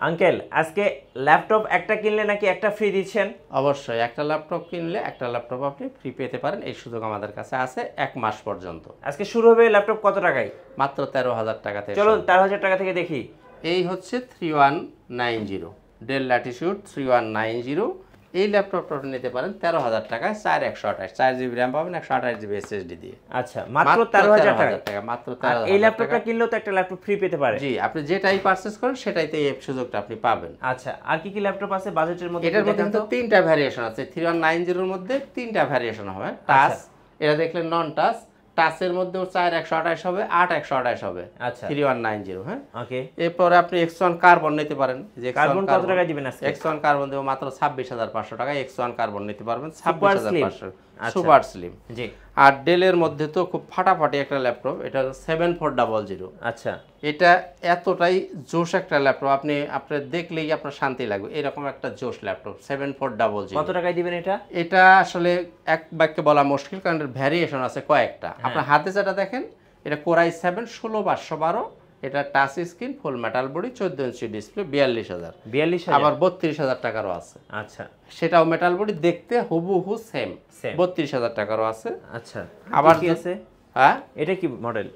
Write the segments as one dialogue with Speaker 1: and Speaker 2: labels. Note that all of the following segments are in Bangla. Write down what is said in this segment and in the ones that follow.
Speaker 1: আঙ্কেল আজকে ল্যাপটপ একটা কিনলে নাকি একটা ফ্রি দিচ্ছেন?
Speaker 2: অবশ্যই একটা ল্যাপটপ কিনলে একটা ল্যাপটপ আপনি ফ্রি পেতে পারেন, এই সুযোগ আমাদের কাছে আছে 1 মাস পর্যন্ত।
Speaker 1: আজকে শুরু হবে ল্যাপটপ কত টাকায়?
Speaker 2: মাত্র 13,000 টাকা থেকে।
Speaker 1: চলুন 13,000 টাকা থেকে দেখি।
Speaker 2: এই হচ্ছে 3190 ডেল ল্যাটিটিউড 3190। এই ল্যাপটপটা আপনি নিতে পারেন 13,000 টাকায়, 4128 4 GB র্যাম পাবেন, 128 GB SSD দিয়ে।
Speaker 1: আচ্ছা, মাত্র 13,000 টাকা।
Speaker 2: মাত্র
Speaker 1: আর
Speaker 2: 13,000
Speaker 1: এই ল্যাপটপটা কিনলেও তো একটা ল্যাপটপ ফ্রি পেতে পারে।
Speaker 2: জি, আপনি যেটাই পারচেজ করেন সেটাইতে এই সুযোগটা আপনি পাবেন।
Speaker 1: আচ্ছা, আর কি কি ল্যাপটপ আছে বাজেটের মধ্যে?
Speaker 2: এটার মধ্যে কিন্তু 3টা ভ্যারিয়েশন আছে। 3190 এর মধ্যে 3টা ভ্যারিয়েশন হবে। টাচ, এটা দেখলেন নন টাচ। টাচের মধ্যেও 4128 হবে, 8128 হবে।
Speaker 1: আচ্ছা,
Speaker 2: 3190। হ্যাঁ,
Speaker 1: ওকে।
Speaker 2: এরপরে আপনি X1 কার্বন নিতে পারেন। যে
Speaker 1: কার্বন কত টাকা দিবেন আজকে?
Speaker 2: X1 কার্বন দেব মাত্র 26,500 টাকা। X1 কার্বন নিতে পারবেন 26,500। Super slim.
Speaker 1: জি।
Speaker 2: আর ডেলের মধ্যে তো খুব ফাটাফাটি একটা ল্যাপটপ, এটা 7400।
Speaker 1: আচ্ছা,
Speaker 2: এটা এতটাই জোশ একটা ল্যাপটপ, আপনি দেখলেই আপনার শান্তি লাগবে। এরকম একটা জোশ ল্যাপটপ 7400।
Speaker 1: কত টাকায় দিবেন এটা?
Speaker 2: এটা আসলে এক বাক্যে বলা মুশকিল, কারণ এর ভ্যারিয়েশন আছে কয়েকটা। আপনার হাতে যেটা দেখেন এটা Core i7 16512। এটা টাচ স্ক্রিন, ফুল মেটাল বডি, 14 ইঞ্চি ডিসপ্লে, 42,000।
Speaker 1: 42,000?
Speaker 2: আবার 32,000 টাকারও আছে।
Speaker 1: আচ্ছা,
Speaker 2: সেটাও মেটাল বডি, দেখতে হুবহু সেম। 32,000 টাকারও আছে।
Speaker 1: আচ্ছা,
Speaker 2: আবার
Speaker 1: কি আছে?
Speaker 2: হ্যাঁ,
Speaker 1: এটা কি মডেল?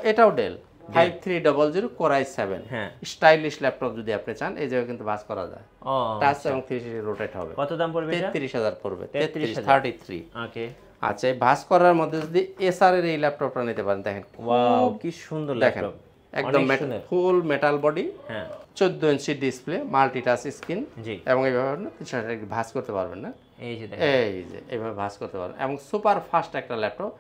Speaker 2: এটাও ডেল 5300 Core i7।
Speaker 1: হ্যাঁ,
Speaker 2: স্টাইলিশ ল্যাপটপ যদি আপনি চান, এই জায়গায় কিন্তু বাস করা যায়।
Speaker 1: ও,
Speaker 2: টাচ এবং 360 রোটেট হবে।
Speaker 1: কত দাম পড়বে এটা?
Speaker 2: 33,000 পড়বে।
Speaker 1: 33,000। ওকে।
Speaker 2: আচ্ছা, এই ভাস করার মধ্যে যদি এসআর এর এই ল্যাপটপটা নিতে পারেন, দেখেন
Speaker 1: ওয়াও, কি সুন্দর
Speaker 2: দেখেন,
Speaker 1: ল্যাপটপ।
Speaker 2: একদম ফুল মেটাল বডি,
Speaker 1: হ্যাঁ,
Speaker 2: 14 inch display, multi touch screen.
Speaker 1: জি।
Speaker 2: এবং এইভাবে না 360 ভাস করতে পারবেন না,
Speaker 1: এই যে
Speaker 2: এইভাবে ভাস করতে পারবেন। এবং সুপার ফাস্ট একটা ল্যাপটপ,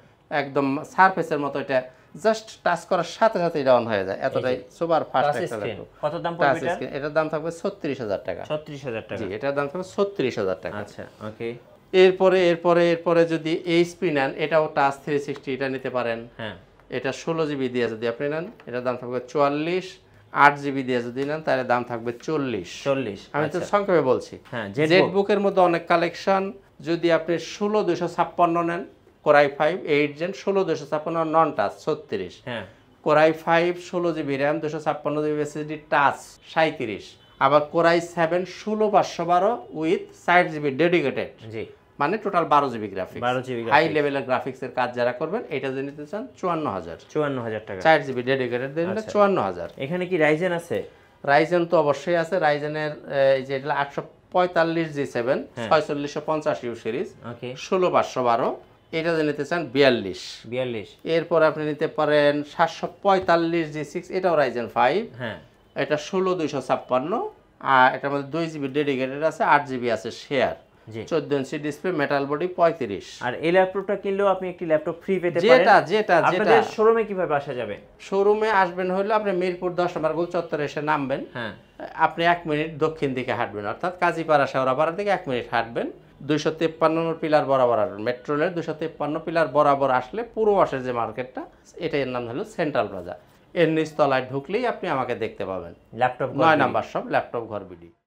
Speaker 2: একদম সারফেসের মতো। এটা জাস্ট টাচ করার সাথে সাথে এটা অন হয়ে যায়, এতটাই সুপার ফাস্ট একটা ল্যাপটপ।
Speaker 1: কত দাম পড়বে এটা?
Speaker 2: এটার দাম থাকবে 36,000 টাকা।
Speaker 1: 36,000 টাকা?
Speaker 2: জি, এটার দাম থাকবে 36,000 টাকা।
Speaker 1: আচ্ছা, ওকে।
Speaker 2: এরপরে যদি এইচপি নেন, এটাও টাচ 360, এটা নিতে পারেন।
Speaker 1: হ্যাঁ,
Speaker 2: এটা 16 জিবি দিয়ে যদি আপনি নেন, এটার দাম থাকবে 44। 8 জিবি দিয়ে যদি নেন, তাহলে দাম থাকবে 40। আমি তো সংক্ষেপে বলছি।
Speaker 1: হ্যাঁ,
Speaker 2: জেটবুকের মধ্যে অনেক কালেকশন। যদি আপনি 16256 নেন, Core i5 8 Gen 16256 নন টাচ 36।
Speaker 1: হ্যাঁ,
Speaker 2: Core i5 16 GB RAM, 256 GB SSD, touch 37। আবার Core i7 16512 with 60 GB dedicated.
Speaker 1: জি,
Speaker 2: মানে total 12 GB graphics.
Speaker 1: 12 GB
Speaker 2: high লেভেলের গ্রাফিক্সের কাজ যারা করবেন, এটা যদি নিতে চান 54,000।
Speaker 1: 54,000 টাকা।
Speaker 2: 4 জিবি ডেডিকেটেড দিয়ে নিলে 54,000।
Speaker 1: এখানে কি রাইজেন আছে?
Speaker 2: রাইজেন তো অবশ্যই আছে। রাইজেনের এই যে এটা 845 G7 4650 সিরিজ,
Speaker 1: ওকে,
Speaker 2: 16512। এটা যদি নিতে চান 42। এরপর আপনি নিতে পারেন 745 G6, এটাও রাইজেন 5।
Speaker 1: হ্যাঁ,
Speaker 2: এটা 16256। আর এটার মধ্যে 2 জিবি ডেডিকেটেড আছে, 8 জিবি আছে share, 14 inch display, metal body, 35।
Speaker 1: আর এই ল্যাপটপটা কিনলেও আপনি একটি ল্যাপটপ ফ্রি পেতে পারেন।
Speaker 2: যেটা
Speaker 1: আপনাদের শোরুমে কিভাবে আসা যাবে?
Speaker 2: শোরুমে আসবেন হলো আপনি মিরপুর 10 নম্বর গোল চত্বরে এসে নামবেন।
Speaker 1: হ্যাঁ,
Speaker 2: আপনি 1 মিনিট দক্ষিণ দিকে হাঁটবেন, অর্থাৎ কাজীপাড়া শেওড়াপাড়া থেকে 1 মিনিট হাঁটবেন। 253 নম্বর পিলার বরাবর আসবেন। মেট্রো রেলের 253 পিলার বরাবর আসলে পুরো পাশের যে মার্কেটটা, এটার নাম হলো সেন্ট্রাল প্লাজা। এর নিচতলায় ঢুকলেই আপনি আমাকে দেখতে পাবেন।
Speaker 1: ল্যাপটপ
Speaker 2: 9 নাম্বার শপ, ল্যাপটপ ঘর বিডি।